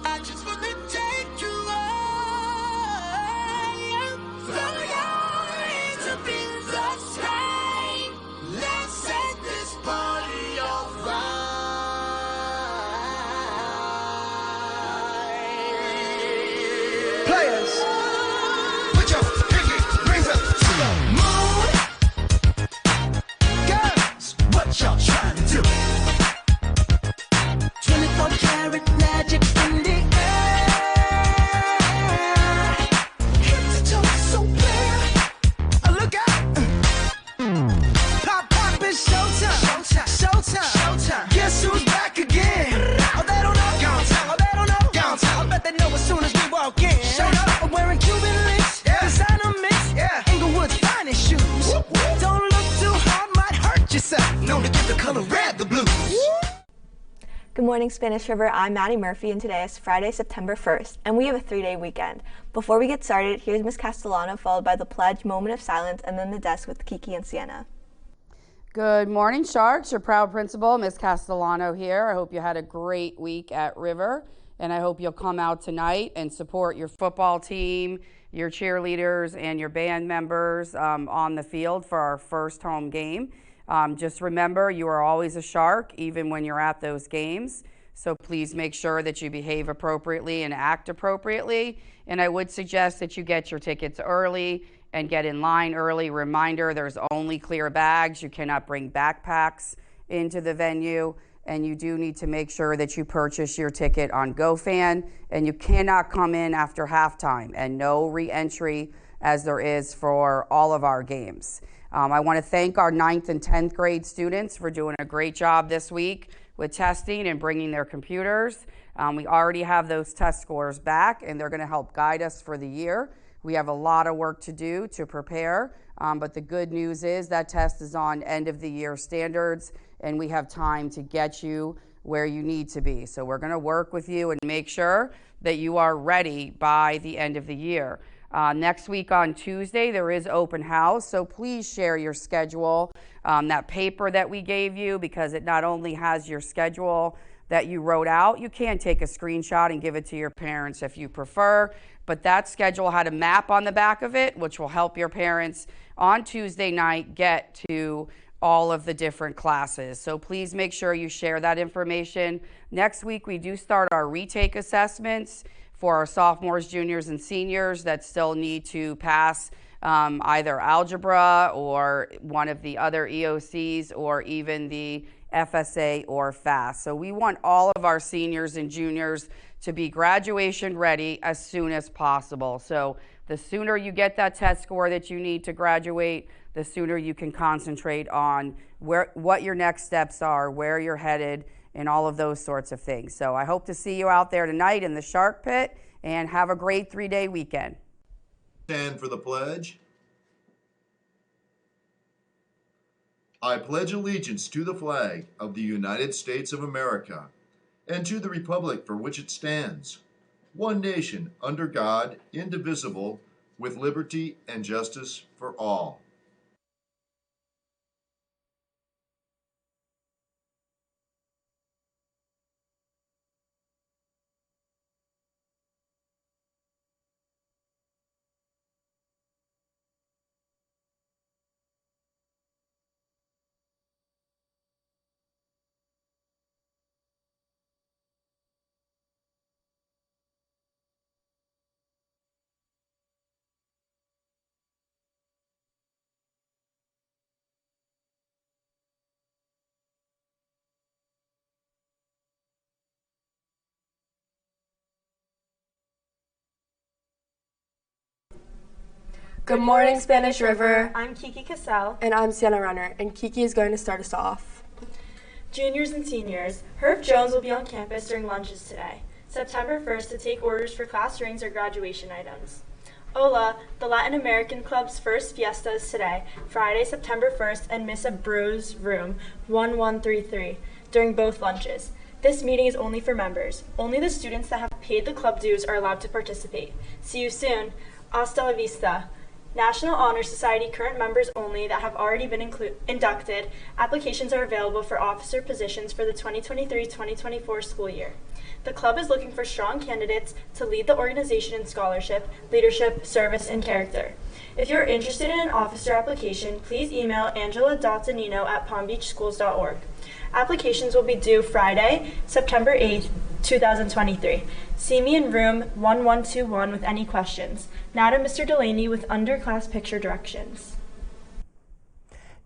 I just wanna take you away. Throw your hands up in the sky. Let's set this party on fire. Players, put your pinky rings up to the moon. Girls, what y'all trying to do? 24-karat magic in the air. Head to toe so clear. Look out! Pop, pop, it's showtime. Showtime. Showtime. Showtime. Guess who's back again? Oh, they don't know. Gone time. Oh, they don't know. Gone time. I bet they know as soon as we walk in. Showed up. I'm wearing Cuban links. Yeah. Designer mix. Yeah. Inglewood's finest shoes. Whoop, whoop. Don't look too hard, might hurt yourself. Known to give the color red the blues. Good morning, Spanish River. I'm Maddie Murphy, and today is Friday, September 1st, and we have a 3-day weekend. Before we get started, here's Ms. Castellano, followed by the pledge, moment of silence, and then the desk with Kiki and Sienna. Good morning, Sharks. Your proud principal, Ms. Castellano here. I hope you had a great week at River, and I hope you'll come out tonight and support your football team, your cheerleaders, and your band members on the field for our first home game. Just remember, you are always a Shark, even when you're at those games. So please make sure that you behave appropriately and act appropriately. And I would suggest that you get your tickets early and get in line early. Reminder, there's only clear bags. You cannot bring backpacks into the venue. And you do need to make sure that you purchase your ticket on GoFan. And you cannot come in after halftime, and no re-entry as there is for all of our games. I want to thank our 9th and 10th grade students for doing a great job this week with testing and bringing their computers. We already have those test scores back, and they're going to help guide us for the year. We have a lot of work to do to prepare, but the good news is that test is on end of the year standards, and we have time to get you where you need to be. So we're going to work with you and make sure that you are ready by the end of the year. Next week on Tuesday, there is open house, so please share your schedule, that paper that we gave you, because it not only has your schedule that you wrote out. You can take a screenshot and give it to your parents if you prefer, but that schedule had a map on the back of it, which will help your parents on Tuesday night get to all of the different classes. So please make sure you share that information. Next week, we do start our retake assessments for our sophomores, juniors, and seniors that still need to pass either algebra or one of the other EOCs or even the FSA or FAST. So we want all of our seniors and juniors to be graduation ready as soon as possible. So the sooner you get that test score that you need to graduate, the sooner you can concentrate on what your next steps are, where you're headed, and all of those sorts of things. So I hope to see you out there tonight in the Shark Pit, and have a great 3-day weekend. Stand for the pledge. I pledge allegiance to the flag of the United States of America and to the republic for which it stands, one nation under God, indivisible, with liberty and justice for all. Good morning, Spanish River. I'm Kiki Cassell. And I'm Sienna Runner, and Kiki is going to start us off. Juniors and seniors, Herb Jones will be on campus during lunches today, September 1st, to take orders for class rings or graduation items. Hola, the Latin American Club's first fiesta is today, Friday, September 1st, in Miss Abreu's room, 1133, during both lunches. This meeting is only for members. Only the students that have paid the club dues are allowed to participate. See you soon. Hasta la vista. National Honor Society current members only that have already been inducted, applications are available for officer positions for the 2023-2024 school year. The club is looking for strong candidates to lead the organization in scholarship, leadership, service, and character. If you're interested in an officer application, please email angela.danino@palmbeachschools.org. Applications will be due Friday, September 8th, 2023. See me in room 1121 with any questions. Now to Mr. Delaney with underclass picture directions.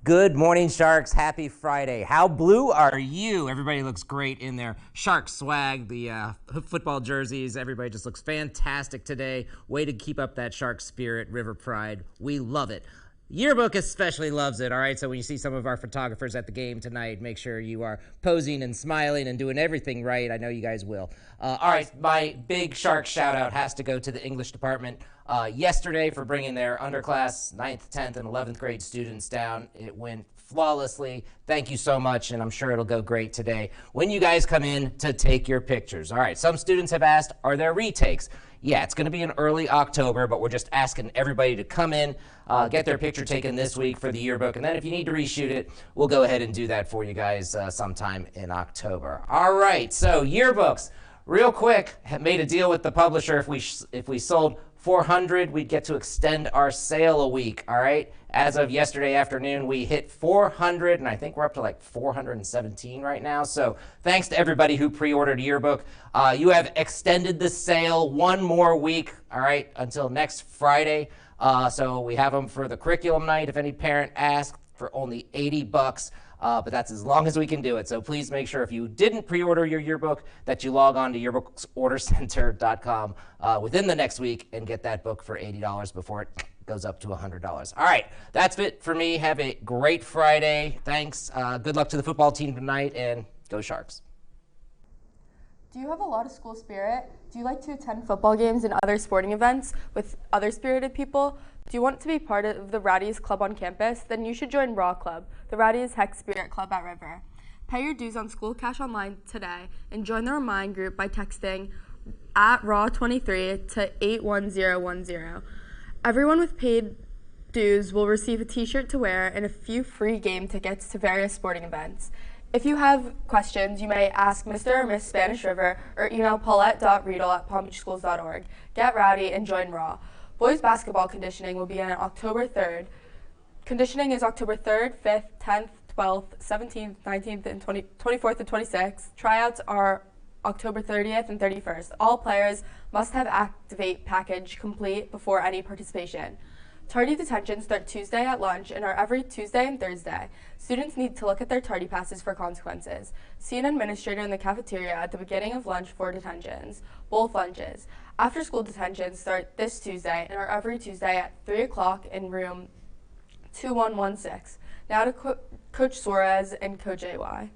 Good morning, Sharks. Happy Friday. How blue are you? Everybody looks great in their Shark swag, the football jerseys. Everybody just looks fantastic today. Way to keep up that Shark spirit, River Pride. We love it. Yearbook especially loves it, all right? So when you see some of our photographers at the game tonight, make sure you are posing and smiling and doing everything right. I know you guys will. All right, my big Shark shout-out has to go to the English department yesterday for bringing their underclass 9th, 10th, and 11th grade students down. It went flawlessly. Thank you so much, and I'm sure it'll go great today when you guys come in to take your pictures. All right, some students have asked, are there retakes? Yeah, it's going to be in early October, but we're just asking everybody to come in, get their picture taken this week for the yearbook, and then if you need to reshoot it, we'll go ahead and do that for you guys sometime in October. All right, so yearbooks. Real quick, made a deal with the publisher. If we sold 400, we'd get to extend our sale a week, all right? As of yesterday afternoon, we hit 400, and I think we're up to like 417 right now. So thanks to everybody who pre-ordered a yearbook. You have extended the sale one more week, all right, until next Friday. So we have them for the curriculum night, if any parent asks, for only $80. But that's as long as we can do it. So please make sure if you didn't pre-order your yearbook that you log on to yearbooksordercenter.com within the next week and get that book for $80 before it goes up to $100. All right, that's it for me. Have a great Friday. Thanks. Good luck to the football team tonight, and go Sharks. Do you have a lot of school spirit? Do you like to attend football games and other sporting events with other spirited people? Do you want to be part of the Rowdies Club on campus? Then you should join Raw Club, the Rowdies Heck Spirit Club at River. Pay your dues on School Cash Online today and join the Remind group by texting at Raw23 to 81010. Everyone with paid dues will receive a t-shirt to wear and a few free game tickets to various sporting events. If you have questions, you may ask Mr. or Miss Spanish River or email paulette.riedel@palmbeachschools.org. Get rowdy and join Raw. Boys basketball conditioning will be on October 3rd. Conditioning is October 3rd, 5th, 10th, 12th, 17th, 19th, and 24th and 26th. Tryouts are October 30th and 31st. All players must have Activate package complete before any participation. Tardy detentions start Tuesday at lunch and are every Tuesday and Thursday. Students need to look at their tardy passes for consequences. See an administrator in the cafeteria at the beginning of lunch for detentions. Both lunches. After school detentions start this Tuesday and are every Tuesday at 3 o'clock in room 2116. Now to Coach Suarez and Coach AY.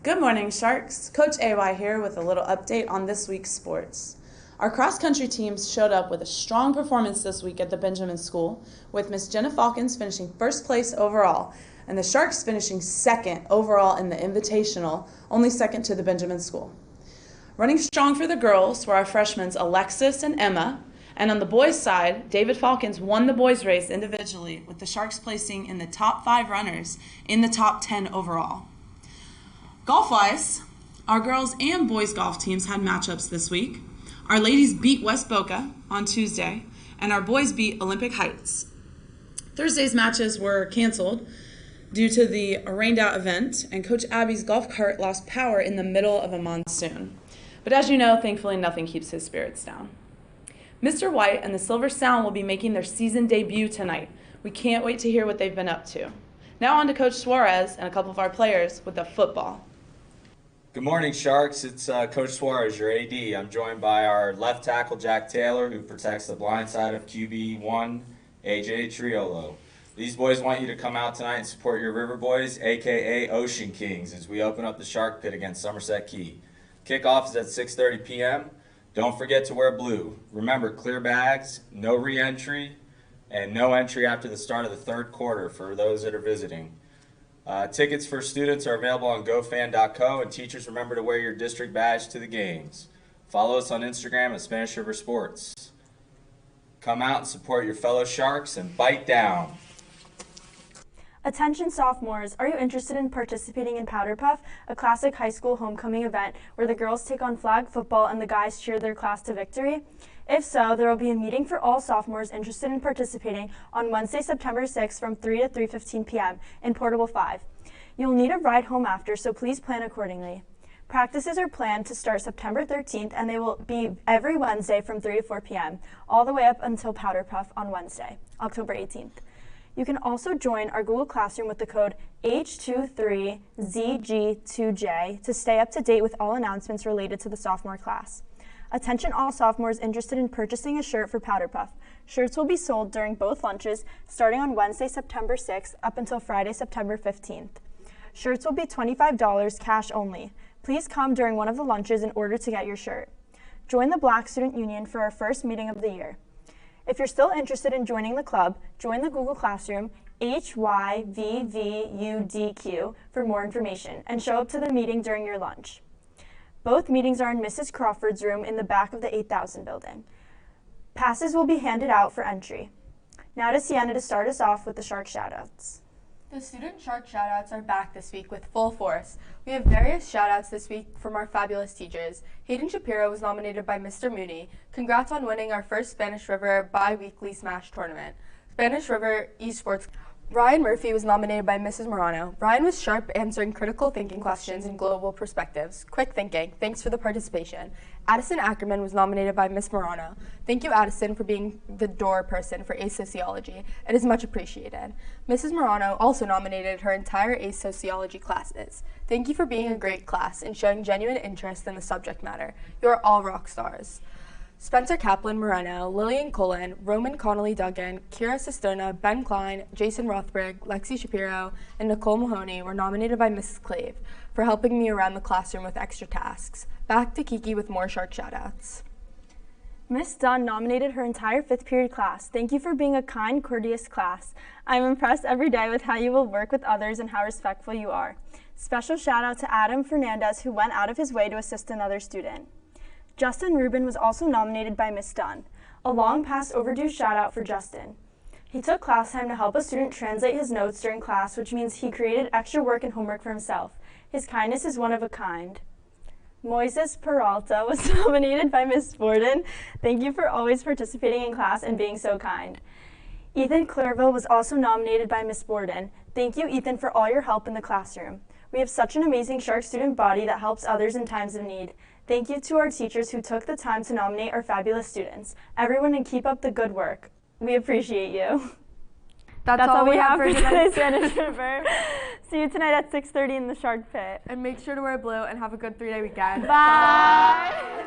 Good morning, Sharks. Coach AY here with a little update on this week's sports. Our cross-country teams showed up with a strong performance this week at the Benjamin School, with Miss Jenna Falcons finishing first place overall, and the Sharks finishing second overall in the Invitational, only second to the Benjamin School. Running strong for the girls were our freshmen Alexis and Emma, and on the boys' side, David Falcons won the boys' race individually, with the Sharks placing in the top 5 runners in the top 10 overall. Golf-wise, our girls and boys golf teams had matchups this week. Our ladies beat West Boca on Tuesday, and our boys beat Olympic Heights. Thursday's matches were canceled due to the rained-out event, and Coach Abby's golf cart lost power in the middle of a monsoon. But as you know, thankfully nothing keeps his spirits down. Mr. White and the Silver Sound will be making their season debut tonight. We can't wait to hear what they've been up to. Now on to Coach Suarez and a couple of our players with the football. Good morning, Sharks. It's Coach Suarez, your AD. I'm joined by our left tackle, Jack Taylor, who protects the blind side of QB1, AJ Triolo. These boys want you to come out tonight and support your River Boys, a.k.a. Ocean Kings, as we open up the Shark Pit against Somerset Key. Kickoff is at 6:30 p.m. Don't forget to wear blue. Remember, clear bags, no re-entry, and no entry after the start of the third quarter for those that are visiting. Tickets for students are available on gofan.co, and teachers, remember to wear your district badge to the games. Follow us on Instagram at Spanish River Sports. Come out and support your fellow Sharks and bite down. Attention sophomores, are you interested in participating in Powder Puff, a classic high school homecoming event where the girls take on flag football and the guys cheer their class to victory? If so, there will be a meeting for all sophomores interested in participating on Wednesday, September 6th from 3 to 3:15 p.m. in Portable 5. You'll need a ride home after, so please plan accordingly. Practices are planned to start September 13th, and they will be every Wednesday from 3 to 4 p.m., all the way up until Powder Puff on Wednesday, October 18th. You can also join our Google Classroom with the code H23ZG2J to stay up to date with all announcements related to the sophomore class. Attention all sophomores interested in purchasing a shirt for Powder Puff. Shirts will be sold during both lunches, starting on Wednesday, September 6th, up until Friday, September 15th. Shirts will be $25 cash only. Please come during one of the lunches in order to get your shirt. Join the Black Student Union for our first meeting of the year. If you're still interested in joining the club, join the Google Classroom HYVVUDQ for more information and show up to the meeting during your lunch. Both meetings are in Mrs. Crawford's room in the back of the 8000 building. Passes will be handed out for entry. Now to Sienna to start us off with the Shark shoutouts. The student Shark shoutouts are back this week with full force. We have various shoutouts this week from our fabulous teachers. Hayden Shapiro was nominated by Mr. Mooney. Congrats on winning our first Spanish River bi-weekly Smash tournament. Spanish River esports. Ryan Murphy was nominated by Mrs. Morano. Ryan was sharp, answering critical thinking questions and global perspectives. Quick thinking. Thanks for the participation. Addison Ackerman was nominated by Miss Morano. Thank you, Addison, for being the door person for ACE Sociology. It is much appreciated. Mrs. Morano also nominated her entire ACE Sociology classes. Thank you for being a great class and showing genuine interest in the subject matter. You are all rock stars. Spencer Kaplan Moreno, Lillian Cullen, Roman Connolly Duggan, Kira Cisterna, Ben Klein, Jason Rothberg, Lexi Shapiro, and Nicole Mahoney were nominated by Mrs. Clave for helping me around the classroom with extra tasks. Back to Kiki with more Shark shoutouts. Miss Dunn nominated her entire 5th period class. Thank you for being a kind, courteous class. I'm impressed every day with how you will work with others and how respectful you are. Special shout out to Adam Fernandez, who went out of his way to assist another student. Justin Rubin was also nominated by Miss Dunn. A long past overdue shout out for Justin. He took class time to help a student translate his notes during class, which means he created extra work and homework for himself. His kindness is one of a kind. Moises Peralta was nominated by Miss Borden. Thank you for always participating in class and being so kind. Ethan Clairville was also nominated by Miss Borden. Thank you, Ethan, for all your help in the classroom. We have such an amazing Shark student body that helps others in times of need. Thank you to our teachers who took the time to nominate our fabulous students. Everyone, and keep up the good work. We appreciate you. That's all we have for today's Spanish River. See you tonight at 6:30 in the Shark Pit. And make sure to wear blue and have a good 3-day weekend. Bye.